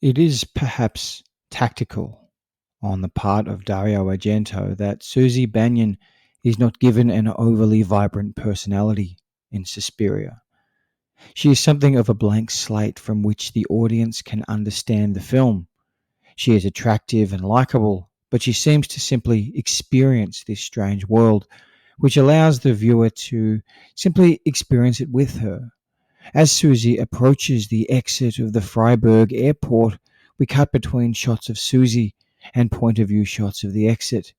It is perhaps tactical on the part of Dario Argento that Susie Banyan is not given an overly vibrant personality in Suspiria. She is something of a blank slate from which the audience can understand the film. She is attractive and likable, but she seems to simply experience this strange world, which allows the viewer to simply experience it with her. As Susie approaches the exit of the Freiburg airport, we cut between shots of Susie and point of view shots of the exit.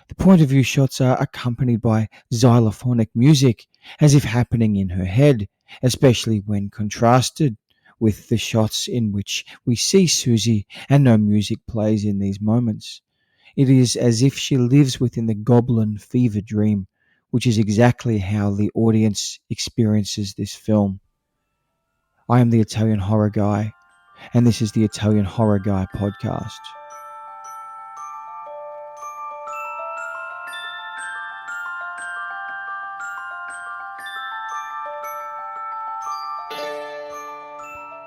The point of view shots are accompanied by xylophonic music, as if happening in her head, especially when contrasted with the shots in which we see Susie and no music plays in these moments. It is as if she lives within the goblin fever dream, which is exactly how the audience experiences this film. I am the Italian Horror Guy, and this is the Italian Horror Guy podcast.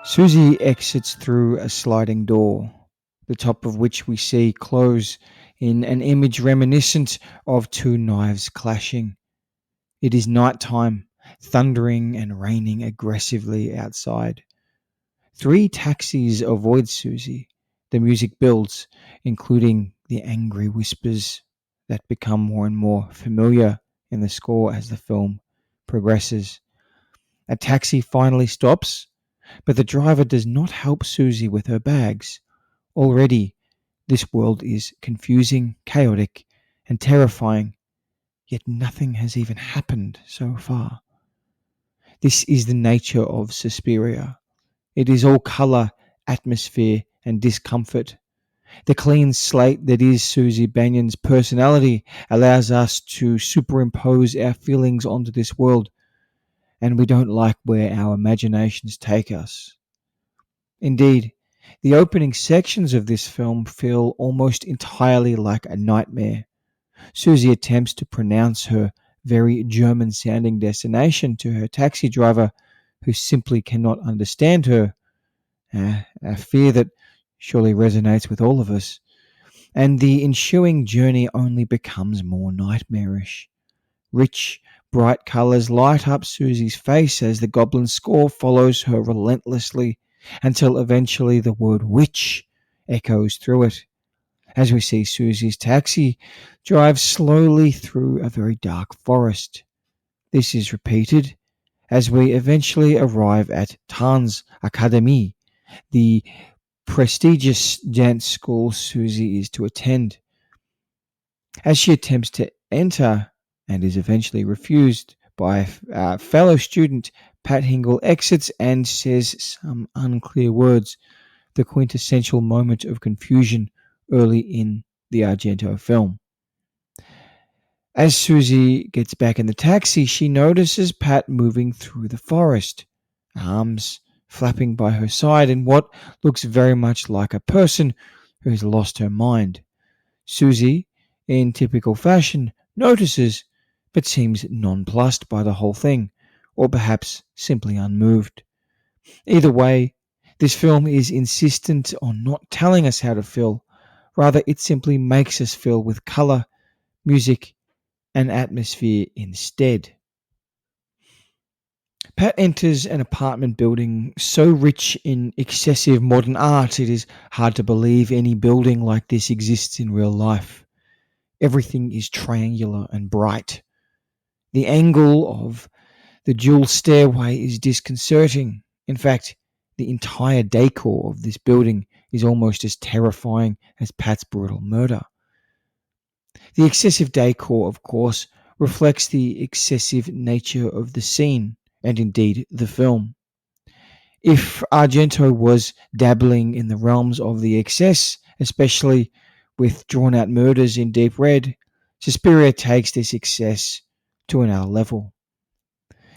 Susie exits through a sliding door, the top of which we see close in an image reminiscent of two knives clashing. It is night time, thundering and raining aggressively outside. Three taxis avoid Susie. The music builds, including the angry whispers that become more and more familiar in the score as the film progresses. A taxi finally stops, but the driver does not help Susie with her bags. Already, this world is confusing, chaotic, and terrifying, yet nothing has even happened so far. This is the nature of Suspiria. It is all colour, atmosphere, and discomfort. The clean slate that is Susie Banyan's personality allows us to superimpose our feelings onto this world, and we don't like where our imaginations take us. Indeed, the opening sections of this film feel almost entirely like a nightmare. Susie attempts to pronounce her very German sounding destination to her taxi driver, who simply cannot understand her, a fear that surely resonates with all of us, and the ensuing journey only becomes more nightmarish. Rich, bright colours light up Susie's face as the goblin score follows her relentlessly until eventually the word witch echoes through it, as we see Susie's taxi drive slowly through a very dark forest. This is repeated as we eventually arrive at Tanz Academy, the prestigious dance school Susie is to attend. As she attempts to enter and is eventually refused by a fellow student, Pat Hingle exits and says some unclear words, the quintessential moment of confusion early in the Argento film. As Susie gets back in the taxi, she notices Pat moving through the forest, arms flapping by her side in what looks very much like a person who has lost her mind. Susie, in typical fashion, notices but seems nonplussed by the whole thing, or perhaps simply unmoved. Either way, this film is insistent on not telling us how to feel. Rather, it simply makes us feel with colour, music, and atmosphere instead. Pat enters an apartment building so rich in excessive modern art it is hard to believe any building like this exists in real life. Everything is triangular and bright. The angle of the dual stairway is disconcerting. In fact, the entire decor of this building is almost as terrifying as Pat's brutal murder. The excessive decor, of course, reflects the excessive nature of the scene, and indeed the film. If Argento was dabbling in the realms of the excess, especially with drawn out murders in deep red, Suspiria takes this excess to another level.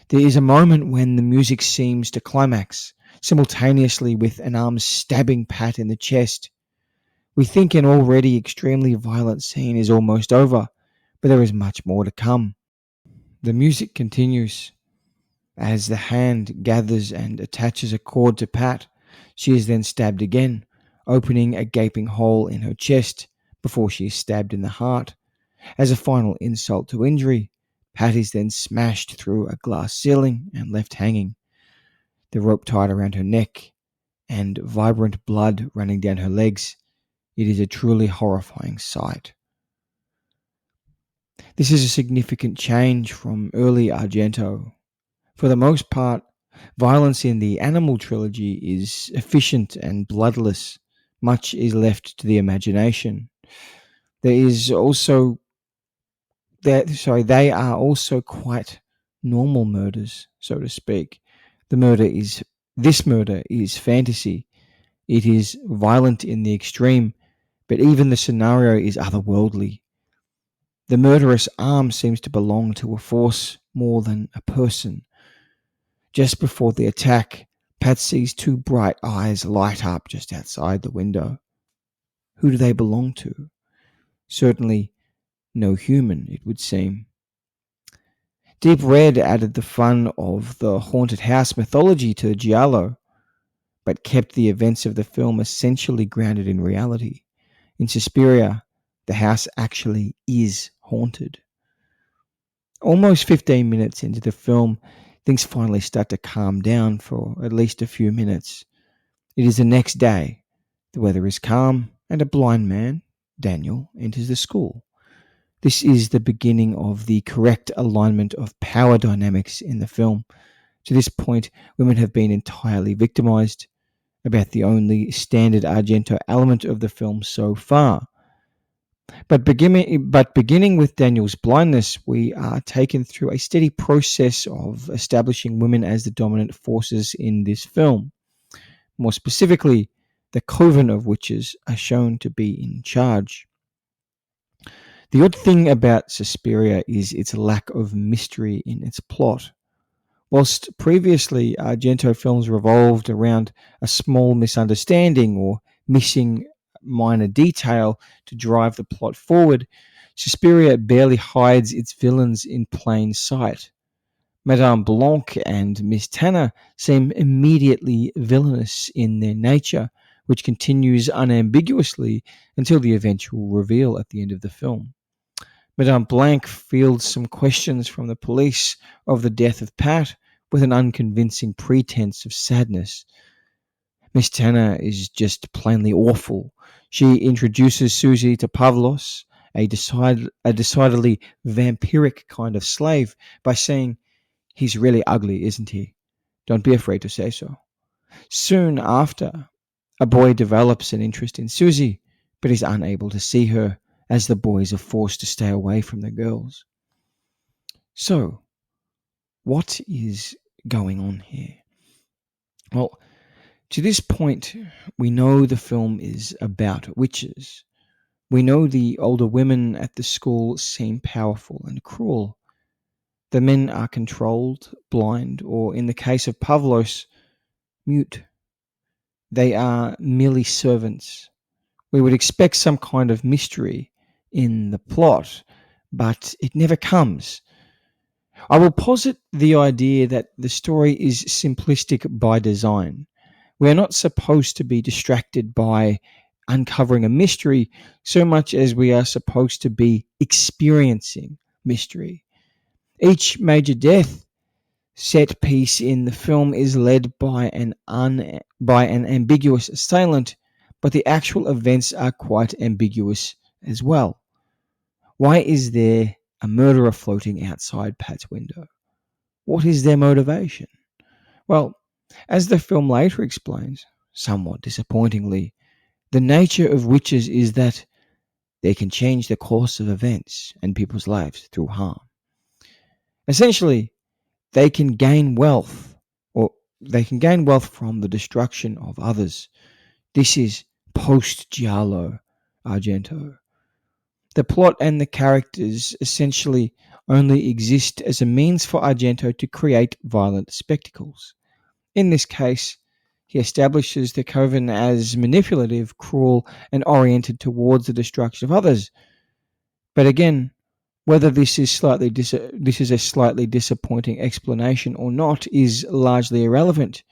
There is a moment when the music seems to climax, simultaneously with an arm stabbing Pat in the chest. We think an already extremely violent scene is almost over, but there is much more to come. The music continues. As the hand gathers and attaches a cord to Pat, she is then stabbed again, opening a gaping hole in her chest before she is stabbed in the heart. As a final insult to injury, Pat is then smashed through a glass ceiling and left hanging, the rope tied around her neck and vibrant blood running down her legs. It is a truly horrifying sight. This is a significant change from early Argento. For the most part, violence in the Animal trilogy is efficient and bloodless. Much is left to the imagination. There is also they are also quite normal murders, so to speak. This murder is fantasy. It is violent in the extreme, but even the scenario is otherworldly. The murderous arm seems to belong to a force more than a person. Just before the attack, Pat sees two bright eyes light up just outside the window. Who do they belong to? Certainly no human, it would seem. Deep Red added the fun of the haunted house mythology to the giallo, but kept the events of the film essentially grounded in reality. In Suspiria, the house actually is haunted. Almost 15 minutes into the film, things finally start to calm down for at least a few minutes. It is the next day. The weather is calm, and a blind man, Daniel, enters the school. This is the beginning of the correct alignment of power dynamics in the film. To this point, women have been entirely victimized, about the only standard Argento element of the film so far. But beginning with Daniel's blindness, we are taken through a steady process of establishing women as the dominant forces in this film. More specifically, the coven of witches are shown to be in charge. The odd thing about Suspiria is its lack of mystery in its plot. Whilst previously Argento films revolved around a small misunderstanding or missing minor detail to drive the plot forward, Suspiria barely hides its villains in plain sight. Madame Blanc and Miss Tanner seem immediately villainous in their nature, which continues unambiguously until the eventual reveal at the end of the film. Madame Blanc fields some questions from the police of the death of Pat with an unconvincing pretense of sadness. Miss Tanner is just plainly awful. She introduces Susie to Pavlos, a decidedly vampiric kind of slave, by saying, "He's really ugly, isn't he? Don't be afraid to say so." Soon after, a boy develops an interest in Susie, but is unable to see her, as the boys are forced to stay away from the girls. So, what is going on here? Well, to this point, we know the film is about witches. We know the older women at the school seem powerful and cruel. The men are controlled, blind, or in the case of Pavlos, mute. They are merely servants. We would expect some kind of mystery in the plot, but it never comes. I will posit the idea that the story is simplistic by design. We are not supposed to be distracted by uncovering a mystery so much as we are supposed to be experiencing mystery. Each major death set piece in the film is led by an ambiguous assailant, but the actual events are quite ambiguous as well. Why is there a murderer floating outside Pat's window? What is their motivation? Well, as the film later explains, somewhat disappointingly, the nature of witches is that they can change the course of events and people's lives through harm. Essentially, they can gain wealth from the destruction of others. This is post-giallo Argento. The plot and the characters essentially only exist as a means for Argento to create violent spectacles. In this case, he establishes the coven as manipulative, cruel, and oriented towards the destruction of others. But again, whether this is a slightly disappointing explanation or not is largely irrelevant.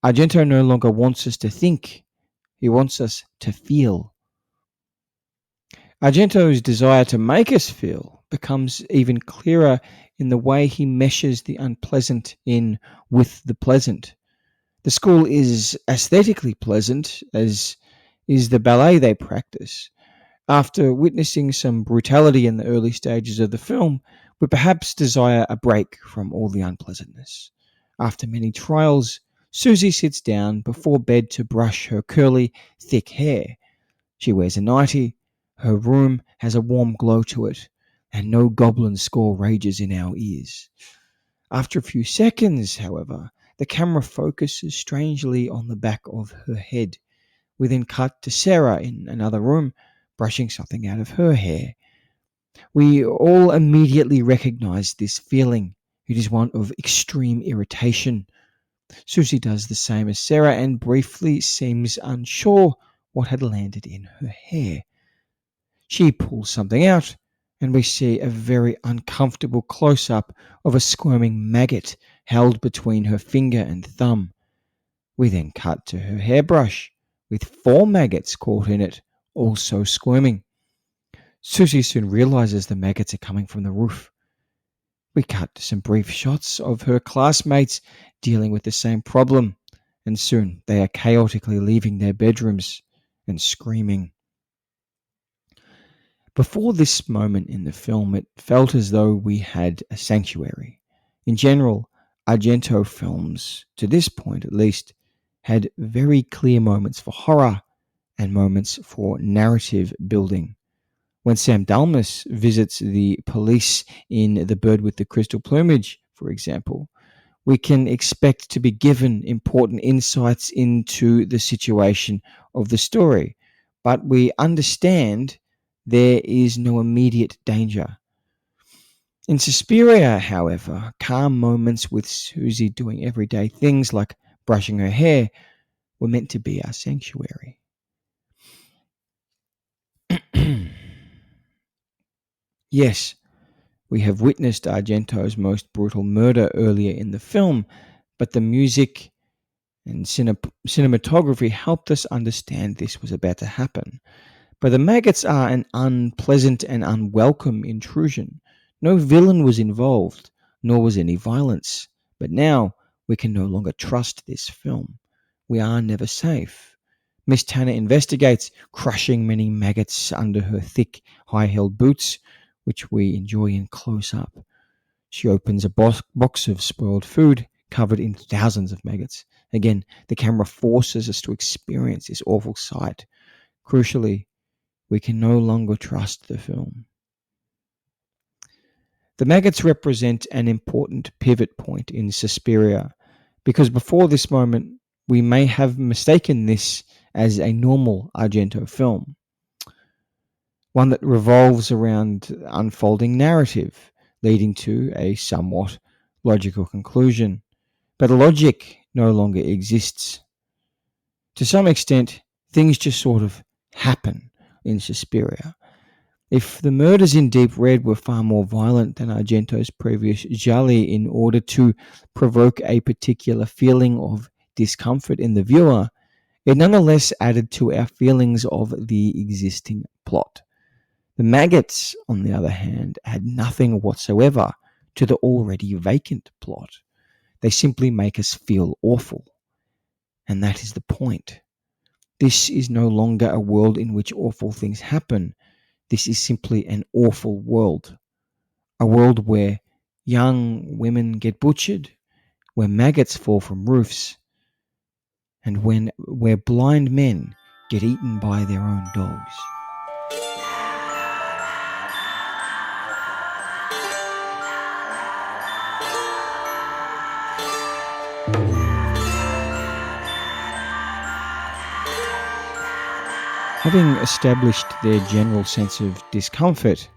Argento no longer wants us to think. He wants us to feel. Argento's desire to make us feel becomes even clearer in the way he meshes the unpleasant in with the pleasant. The school is aesthetically pleasant, as is the ballet they practice. After witnessing some brutality in the early stages of the film, we perhaps desire a break from all the unpleasantness. After many trials, Susie sits down before bed to brush her curly, thick hair. She wears a nightie, her room has a warm glow to it, and no goblin score rages in our ears. After a few seconds, however, the camera focuses strangely on the back of her head. We then cut to Sarah in another room, brushing something out of her hair. We all immediately recognize this feeling. It is one of extreme irritation. Susie does the same as Sarah and briefly seems unsure what had landed in her hair. She pulls something out, and we see a very uncomfortable close up of a squirming maggot held between her finger and thumb. We then cut to her hairbrush, with 4 maggots caught in it, also squirming. Susie soon realizes the maggots are coming from the roof. We cut to some brief shots of her classmates dealing with the same problem, and soon they are chaotically leaving their bedrooms and screaming. Before this moment in the film, it felt as though we had a sanctuary. In general, Argento films, to this point at least, had very clear moments for horror and moments for narrative building. When Sam Dalmas visits the police in The Bird with the Crystal Plumage, for example, we can expect to be given important insights into the situation of the story, but we understand there is no immediate danger. In Suspiria, however, calm moments with Susie doing everyday things like brushing her hair were meant to be our sanctuary. Yes, we have witnessed Argento's most brutal murder earlier in the film, but the music and cinematography helped us understand this was about to happen. But the maggots are an unpleasant and unwelcome intrusion. No villain was involved, nor was any violence. But now we can no longer trust this film. We are never safe. Miss Tanner investigates, crushing many maggots under her thick, high-heeled boots, which we enjoy in close-up. She opens a box of spoiled food covered in thousands of maggots. Again, the camera forces us to experience this awful sight. Crucially, we can no longer trust the film. The maggots represent an important pivot point in Suspiria, because before this moment, we may have mistaken this as a normal Argento film, one that revolves around unfolding narrative, leading to a somewhat logical conclusion. But logic no longer exists. To some extent, things just sort of happen in Suspiria. If the murders in Deep Red were far more violent than Argento's previous gialli in order to provoke a particular feeling of discomfort in the viewer, it nonetheless added to our feelings of the existing plot. The maggots, on the other hand, add nothing whatsoever to the already vacant plot. They simply make us feel awful. And that is the point. This is no longer a world in which awful things happen. This is simply an awful world. A world where young women get butchered, where maggots fall from roofs, and where blind men get eaten by their own dogs. Having established their general sense of discomfort,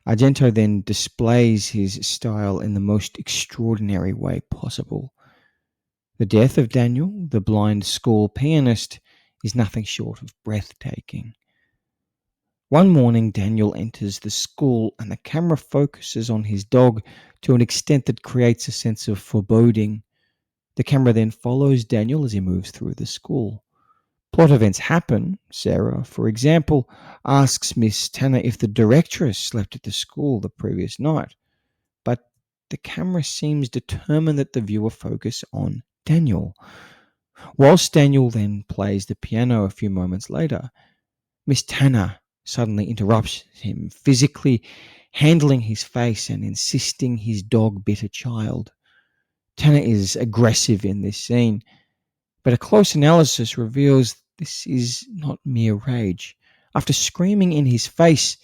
Argento then displays his style in the most extraordinary way possible. The death of Daniel, the blind school pianist, is nothing short of breathtaking. One morning, Daniel enters the school and the camera focuses on his dog to an extent that creates a sense of foreboding. The camera then follows Daniel as he moves through the school. Plot events happen. Sarah, for example, asks Miss Tanner if the directress slept at the school the previous night, but the camera seems determined that the viewer focus on Daniel. Whilst Daniel then plays the piano a few moments later, Miss Tanner suddenly interrupts him, physically handling his face and insisting his dog bit a child. Tanner is aggressive in this scene, but a close analysis reveals this is not mere rage. After screaming in his face,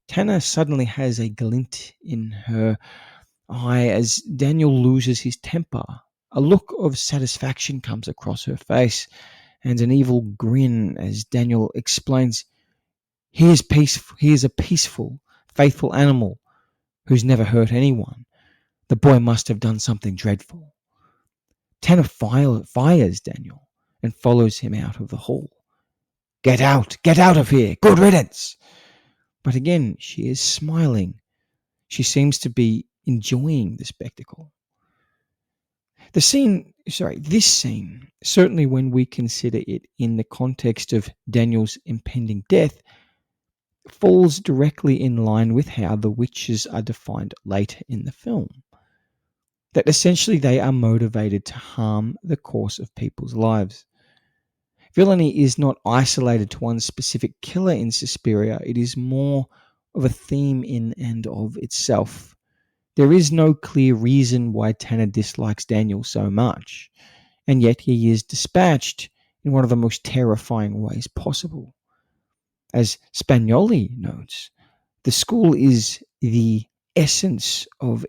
Tanner suddenly has a glint in her eye as Daniel loses his temper. A look of satisfaction comes across her face, and an evil grin as Daniel explains, he is a peaceful, faithful animal who's never hurt anyone. The boy must have done something dreadful. Tanner fires Daniel and follows him out of the hall. Get out of here, good riddance. But again, she is smiling. She seems to be enjoying the spectacle. This scene, certainly when we consider it in the context of Daniel's impending death, falls directly in line with how the witches are defined later in the film. That essentially they are motivated to harm the course of people's lives. Villainy is not isolated to one specific killer in Suspiria, it is more of a theme in and of itself. There is no clear reason why Tanner dislikes Daniel so much, and yet he is dispatched in one of the most terrifying ways possible. As Spagnoli notes, the school is the essence of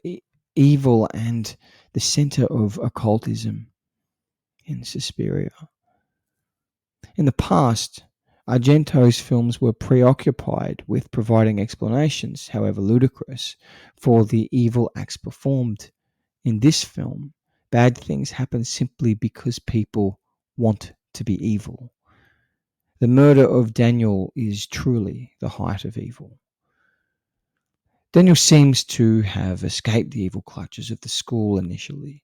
evil and the center of occultism in Suspiria. In the past, Argento's films were preoccupied with providing explanations, however ludicrous, for the evil acts performed. In this film, bad things happen simply because people want to be evil. The murder of Daniel is truly the height of evil. Daniel seems to have escaped the evil clutches of the school initially.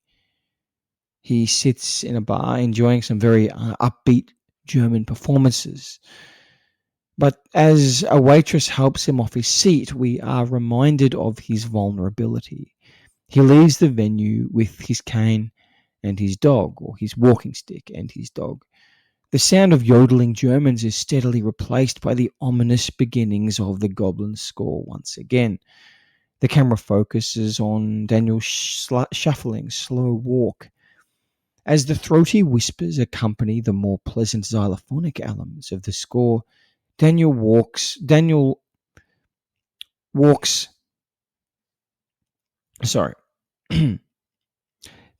He sits in a bar enjoying some very upbeat German performances. But as a waitress helps him off his seat, we are reminded of his vulnerability. He leaves the venue with his cane and his dog, or his walking stick and his dog. The sound of yodeling Germans is steadily replaced by the ominous beginnings of the Goblin score once again. The camera focuses on Daniel's shuffling, slow walk. As the throaty whispers accompany the more pleasant xylophonic elements of the score, Daniel sorry.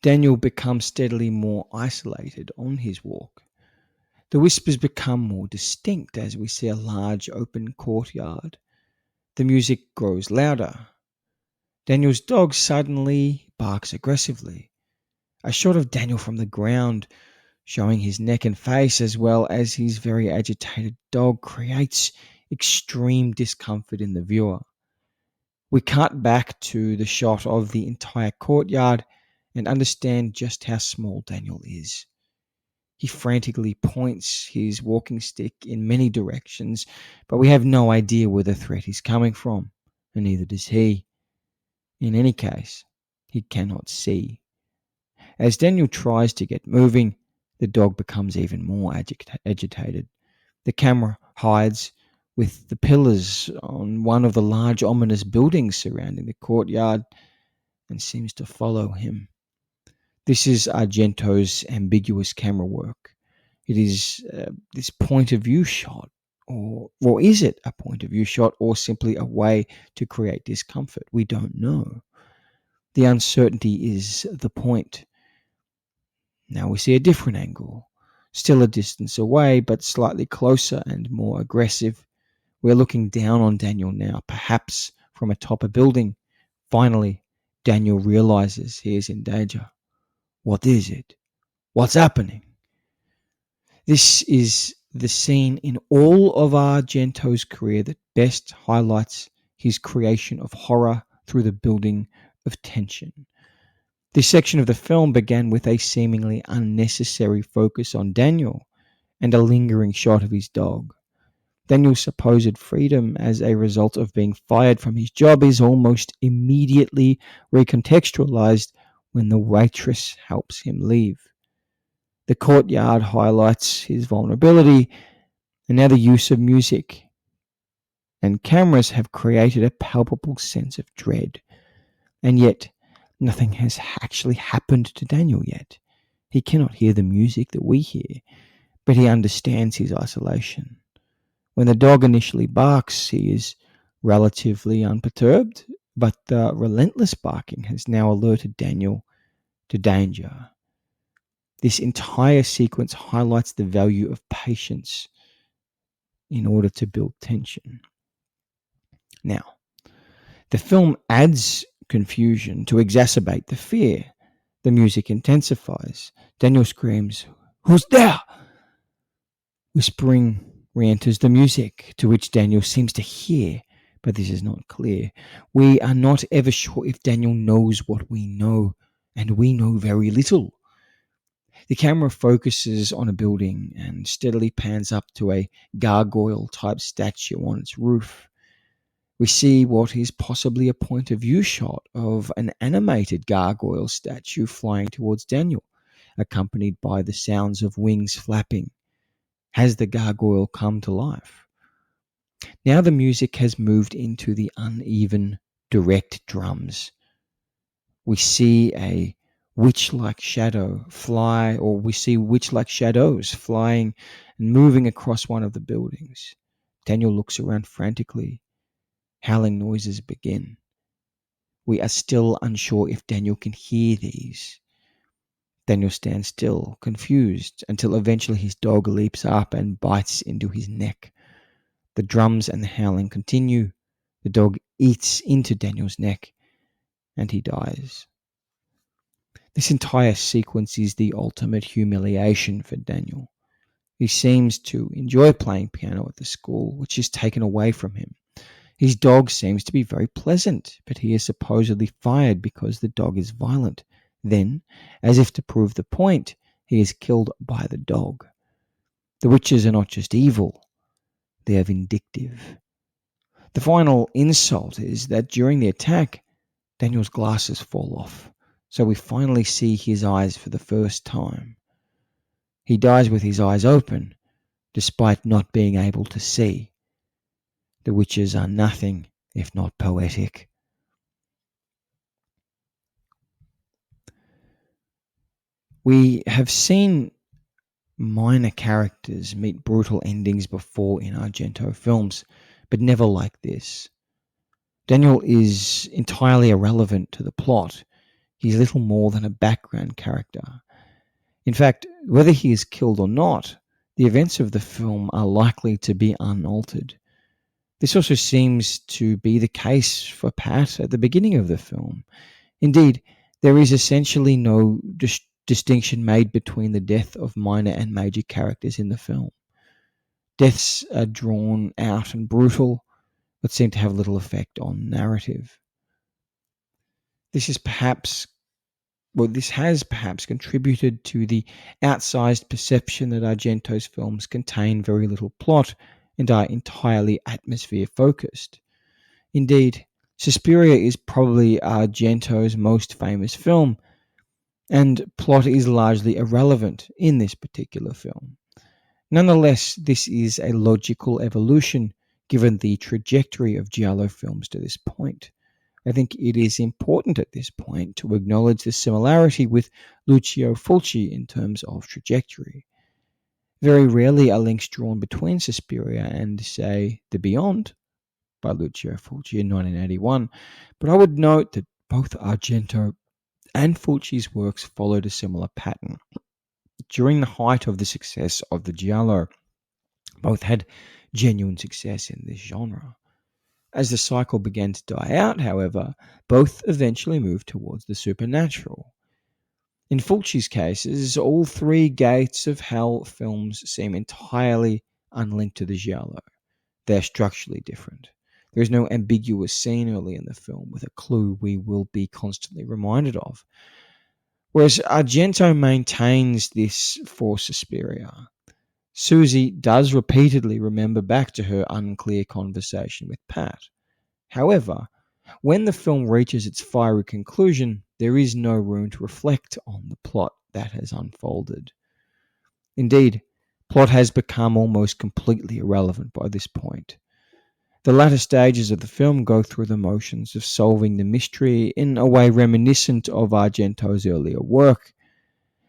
Daniel becomes steadily more isolated on his walk. The whispers become more distinct as we see a large open courtyard. The music grows louder. Daniel's dog suddenly barks aggressively. A shot of Daniel from the ground, showing his neck and face as well as his very agitated dog, creates extreme discomfort in the viewer. We cut back to the shot of the entire courtyard and understand just how small Daniel is. He frantically points his walking stick in many directions, but we have no idea where the threat is coming from, and neither does he. In any case, he cannot see. As Daniel tries to get moving, the dog becomes even more agitated. The camera hides with the pillars on one of the large ominous buildings surrounding the courtyard and seems to follow him. This is Argento's ambiguous camera work. It is this point of view shot, or is it a point of view shot, or simply a way to create discomfort? We don't know. The uncertainty is the point. Now we see a different angle, still a distance away, but slightly closer and more aggressive. We're looking down on Daniel now, perhaps from atop a building. Finally, Daniel realizes he is in danger. What is it? What's happening? This is the scene in all of Argento's career that best highlights his creation of horror through the building of tension. This section of the film began with a seemingly unnecessary focus on Daniel, and a lingering shot of his dog. Daniel's supposed freedom as a result of being fired from his job is almost immediately recontextualized when the waitress helps him leave. The courtyard highlights his vulnerability, and now the use of music and cameras have created a palpable sense of dread. And yet, nothing has actually happened to Daniel yet. He cannot hear the music that we hear, but he understands his isolation. When the dog initially barks, he is relatively unperturbed, but the relentless barking has now alerted Daniel to danger. This entire sequence highlights the value of patience in order to build tension. Now, the film adds confusion to exacerbate the fear. The music intensifies. Daniel screams, "Who's there?" Whispering re-enters the music, to which Daniel seems to hear, but this is not clear. We are not ever sure if Daniel knows what we know, and we know very little. The camera focuses on a building and steadily pans up to a gargoyle-type statue on its roof. We see what is possibly a point of view shot of an animated gargoyle statue flying towards Daniel, accompanied by the sounds of wings flapping. Has the gargoyle come to life? Now the music has moved into the uneven, direct drums. We see a witch-like shadow fly, or we see witch-like shadows flying and moving across one of the buildings. Daniel looks around frantically. Howling noises begin. We are still unsure if Daniel can hear these. Daniel stands still, confused, until eventually his dog leaps up and bites into his neck. The drums and the howling continue. The dog eats into Daniel's neck, and he dies. This entire sequence is the ultimate humiliation for Daniel. He seems to enjoy playing piano at the school, which is taken away from him. His dog seems to be very pleasant, but he is supposedly fired because the dog is violent. Then, as if to prove the point, he is killed by the dog. The witches are not just evil, they are vindictive. The final insult is that during the attack, Daniel's glasses fall off, so we finally see his eyes for the first time. He dies with his eyes open, despite not being able to see. The witches are nothing if not poetic. We have seen minor characters meet brutal endings before in Argento films, but never like this. Daniel is entirely irrelevant to the plot. He's little more than a background character. In fact, whether he is killed or not, the events of the film are likely to be unaltered. This also seems to be the case for Pat at the beginning of the film. Indeed, there is essentially no distinction made between the death of minor and major characters in the film. Deaths are drawn out and brutal, but seem to have little effect on narrative. This has perhaps contributed to the outsized perception that Argento's films contain very little plot and are entirely atmosphere-focused. Indeed, Suspiria is probably Argento's most famous film, and plot is largely irrelevant in this particular film. Nonetheless, this is a logical evolution given the trajectory of giallo films to this point. I think it is important at this point to acknowledge the similarity with Lucio Fulci in terms of trajectory. Very rarely are links drawn between Suspiria and, say, The Beyond by Lucio Fulci in 1981, but I would note that both Argento and Fulci's works followed a similar pattern. During the height of the success of the giallo, both had genuine success in this genre. As the cycle began to die out, however, both eventually moved towards the supernatural. In Fulci's cases, all three Gates of Hell films seem entirely unlinked to the giallo. They are structurally different. There is no ambiguous scene early in the film with a clue we will be constantly reminded of. Whereas Argento maintains this for Suspiria. Susie does repeatedly remember back to her unclear conversation with Pat. However, when the film reaches its fiery conclusion, there is no room to reflect on the plot that has unfolded. Indeed, plot has become almost completely irrelevant by this point. The latter stages of the film go through the motions of solving the mystery in a way reminiscent of Argento's earlier work,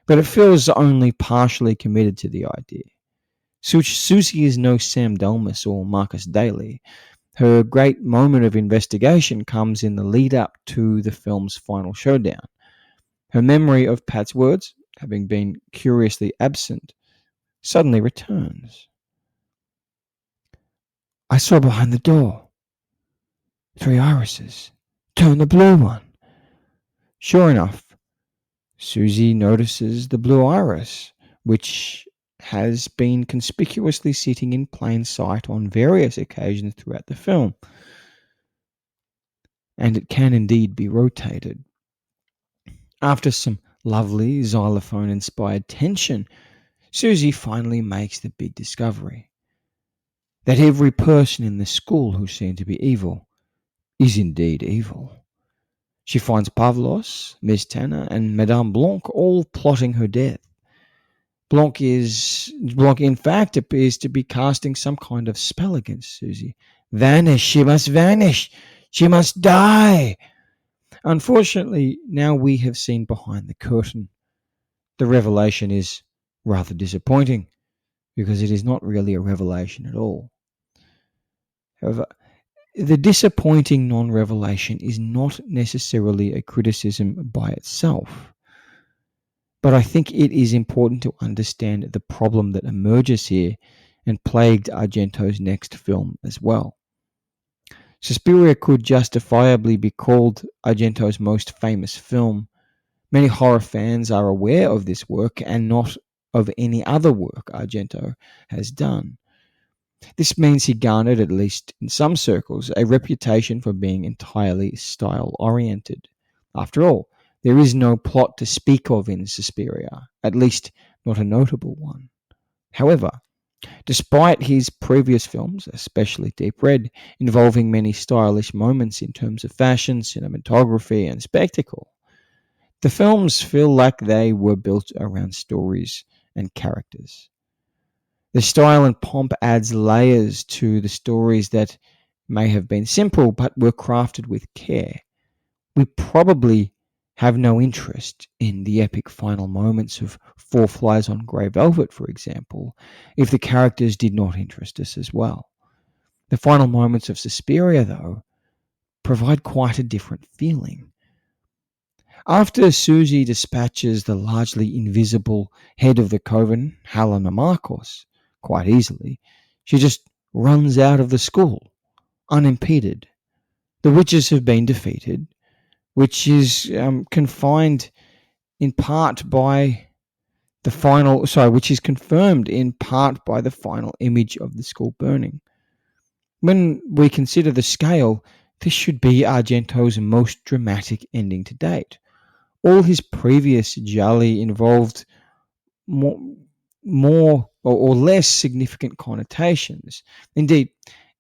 but it feels only partially committed to the idea. Susie is no Sam Delmas or Marcus Daly. Her great moment of investigation comes in the lead up to the film's final showdown. Her memory of Pat's words, having been curiously absent, suddenly returns. I saw behind the door 3 irises. Turn the blue one. Sure enough, Susie notices the blue iris, which has been conspicuously sitting in plain sight on various occasions throughout the film, and it can indeed be rotated. After some lovely xylophone-inspired tension, Susie finally makes the big discovery that every person in the school who seemed to be evil is indeed evil. She finds Pavlos, Miss Tanner, and Madame Blanc all plotting her death. Blanc in fact appears to be casting some kind of spell against Susie. Vanish, she must vanish, she must die. Unfortunately, now we have seen behind the curtain. The revelation is rather disappointing because it is not really a revelation at all. However, the disappointing non-revelation is not necessarily a criticism by itself. But I think it is important to understand the problem that emerges here and plagued Argento's next film as well. Suspiria could justifiably be called Argento's most famous film. Many horror fans are aware of this work and not of any other work Argento has done. This means he garnered, at least in some circles, a reputation for being entirely style-oriented. After all, there is no plot to speak of in Suspiria, at least not a notable one. However, despite his previous films, especially Deep Red, involving many stylish moments in terms of fashion, cinematography, and spectacle, the films feel like they were built around stories and characters. The style and pomp adds layers to the stories that may have been simple but were crafted with care. We probably have no interest in the epic final moments of Four Flies on Grey Velvet, for example, if the characters did not interest us as well. The final moments of Suspiria, though, provide quite a different feeling. After Susie dispatches the largely invisible head of the coven, Helena Marcos, quite easily, she just runs out of the school, unimpeded. The witches have been defeated, which is confined in part by which is confirmed in part by the final image of the school burning. When we consider the scale, this should be Argento's most dramatic ending to date. All his previous gialli involved more or less significant connotations. Indeed,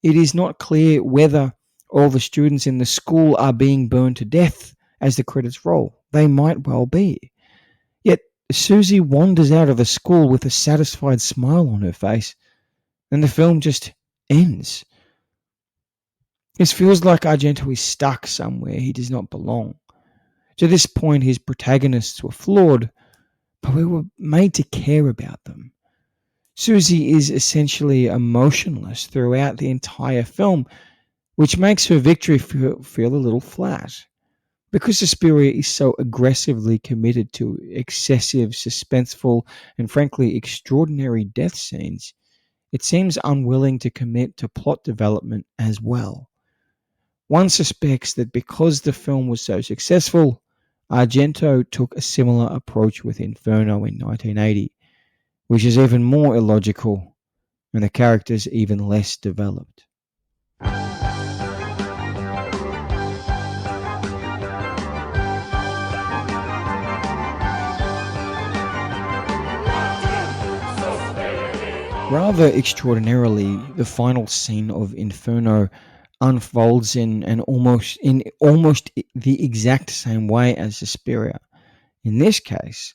it is not clear whether all the students in the school are being burned to death as the credits roll. They might well be. Yet Susie wanders out of the school with a satisfied smile on her face, and the film just ends. It feels like Argento is stuck somewhere he does not belong. To this point, his protagonists were flawed, but we were made to care about them. Susie is essentially emotionless throughout the entire film, which makes her victory feel a little flat. Because Suspiria is so aggressively committed to excessive, suspenseful, and frankly extraordinary death scenes, it seems unwilling to commit to plot development as well. One suspects that because the film was so successful, Argento took a similar approach with Inferno in 1980, which is even more illogical and the characters even less developed. Rather extraordinarily, the final scene of Inferno unfolds in almost the exact same way as Suspiria. In this case,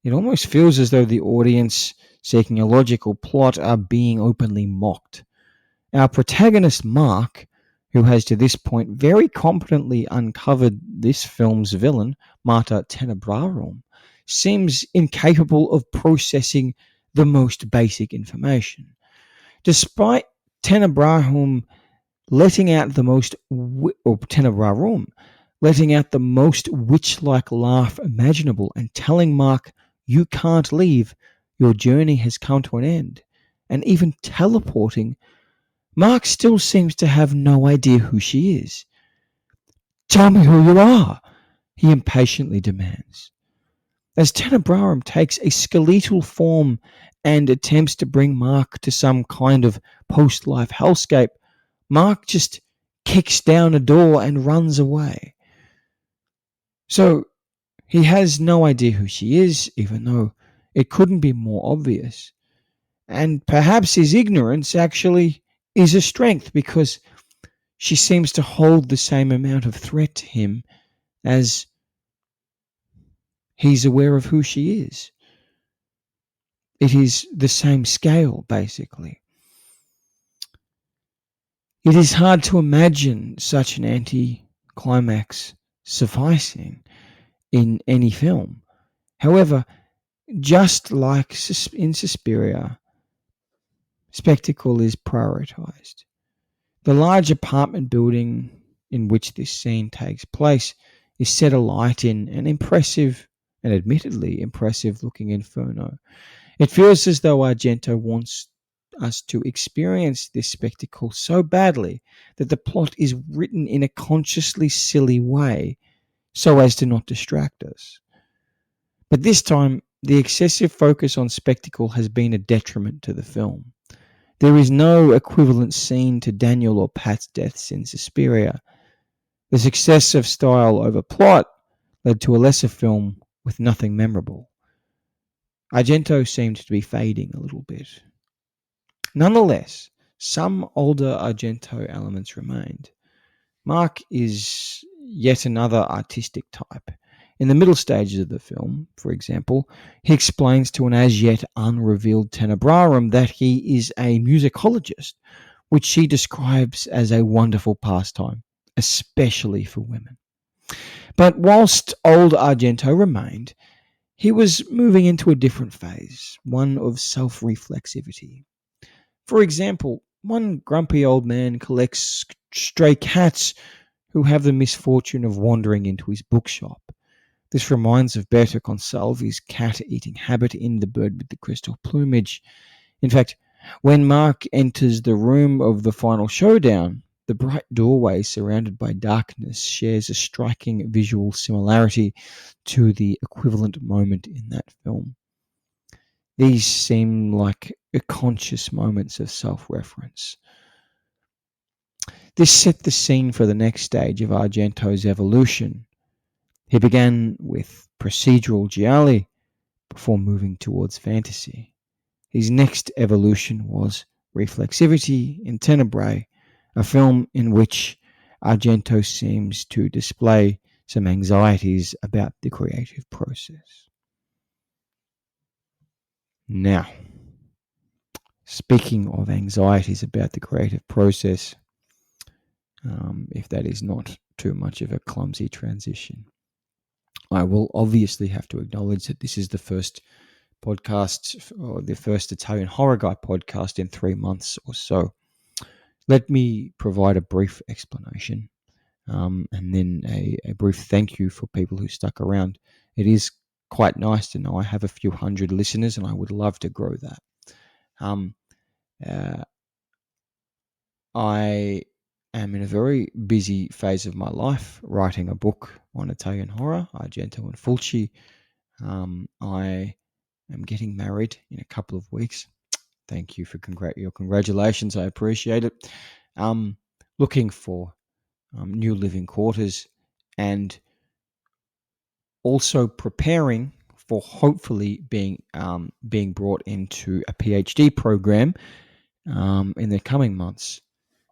it almost feels as though the audience seeking a logical plot are being openly mocked. Our protagonist, Mark, who has to this point very competently uncovered this film's villain, Mater Tenebrarum, seems incapable of processing the most basic information. Despite Tenebrarum letting out the most, or Tenebrarum, letting out the most witch-like laugh imaginable and telling Mark, "You can't leave, your journey has come to an end," and even teleporting, Mark still seems to have no idea who she is. "Tell me who you are," he impatiently demands. As Tenebrarum takes a skeletal form and attempts to bring Mark to some kind of post-life hellscape, Mark just kicks down a door and runs away. So he has no idea who she is, even though it couldn't be more obvious. And perhaps his ignorance actually is a strength because she seems to hold the same amount of threat to him as he's aware of who she is. It is the same scale, basically. It is hard to imagine such an anti-climax sufficing in any film. However, just like in Suspiria, spectacle is prioritized. The large apartment building in which this scene takes place is set alight in an impressive and admittedly impressive looking inferno. It feels as though Argento wants us to experience this spectacle so badly that the plot is written in a consciously silly way so as to not distract us. But this time, the excessive focus on spectacle has been a detriment to the film. There is no equivalent scene to Daniel or Pat's deaths in Suspiria. The success of style over plot led to a lesser film with nothing memorable. Argento seemed to be fading a little bit. Nonetheless, some older Argento elements remained. Mark is yet another artistic type. In the middle stages of the film, for example, he explains to an as yet unrevealed Tenebrarum that he is a musicologist, which she describes as a wonderful pastime, especially for women. But whilst old Argento remained, he was moving into a different phase, one of self-reflexivity. For example, one grumpy old man collects stray cats who have the misfortune of wandering into his bookshop. This reminds of Berta Consalvi's cat-eating habit in The Bird with the Crystal Plumage. In fact, when Mark enters the room of the final showdown, the bright doorway surrounded by darkness shares a striking visual similarity to the equivalent moment in that film. These seem like conscious moments of self-reference. This set the scene for the next stage of Argento's evolution. He began with procedural gialli before moving towards fantasy. His next evolution was Reflexivity in Tenebrae, a film in which Argento seems to display some anxieties about the creative process. Now, speaking of anxieties about the creative process, if that is not too much of a clumsy transition, I will obviously have to acknowledge that this is the first podcast, or the first Italian horror guy podcast in 3 months or so. Let me provide a brief explanation, and then a brief thank you for people who stuck around. It is quite nice to know I have a few hundred listeners, and I would love to grow that. I am in a very busy phase of my life, writing a book on Italian horror, Argento and Fulci. I am getting married in a couple of weeks. Thank you for your congratulations. I appreciate it. Looking for new living quarters, and also preparing for hopefully being brought into a PhD program in the coming months,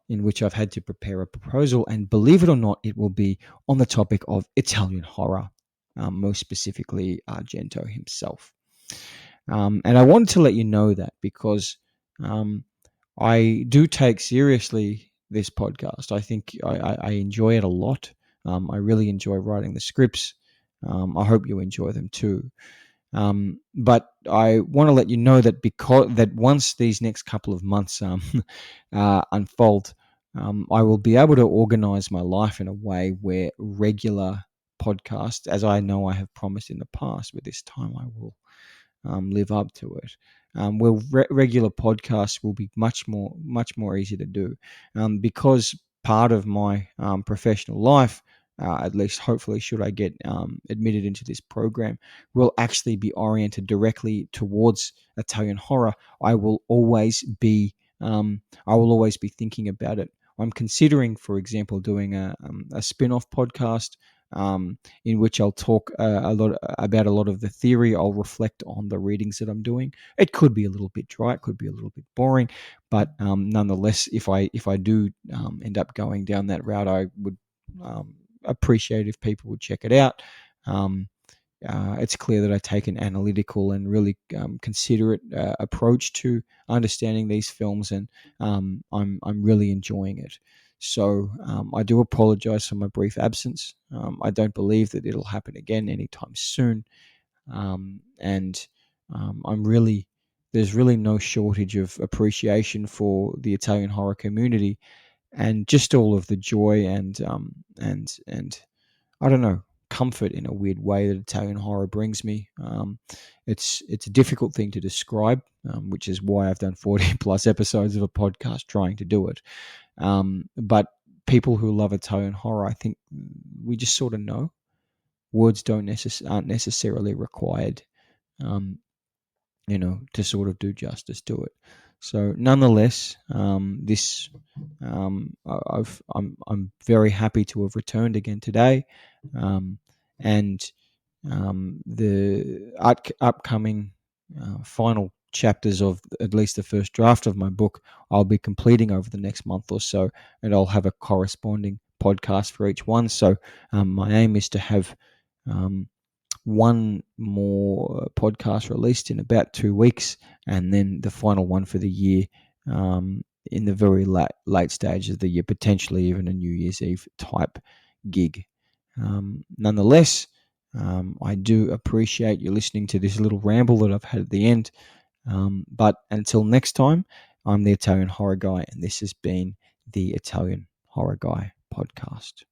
in which I've had to prepare a proposal. And believe it or not, it will be on the topic of Italian horror, most specifically Argento himself. And I wanted to let you know that because um, I do take seriously this podcast. I think I enjoy it a lot. I really enjoy writing the scripts. I hope you enjoy them too. But I want to let you know that once these next couple of months unfold, I will be able to organize my life in a way where regular podcasts, as I know I have promised in the past, but this time I will live up to it. Where regular podcasts will be much more easy to do, because part of my professional life, at least hopefully, should I get admitted into this program, will actually be oriented directly towards Italian horror. I will always be thinking about it. I'm considering, for example, doing a spin-off podcast in which I'll talk a lot about a lot of the theory. I'll reflect on the readings that I'm doing. It could be a little bit dry, it could be a little bit boring, but nonetheless, if I do end up going down that route, I would appreciate if people would check it out. It's clear that I take an analytical and really considerate approach to understanding these films, and I'm really enjoying it. So I do apologize for my brief absence. I don't believe that it'll happen again anytime soon, and I'm really there's really no shortage of appreciation for the Italian horror community and just all of the joy and I don't know, comfort in a weird way that Italian horror brings me. It's a difficult thing to describe, which is why I've done 40 plus episodes of a podcast trying to do it. But people who love Italian horror, I think we just sort of know. Words aren't necessarily required, um, to sort of do justice to it. So, nonetheless, I'm very happy to have returned again today, and the upcoming final chapters of at least the first draft of my book I'll be completing over the next month or so, and I'll have a corresponding podcast for each one. So my aim is to have um, one more podcast released in about 2 weeks, and then the final one for the year in the very late stage of the year, potentially even a New Year's Eve type gig. Nonetheless, I do appreciate you listening to this little ramble that I've had at the end. But until next time, I'm the Italian Horror Guy, and this has been the Italian Horror Guy podcast.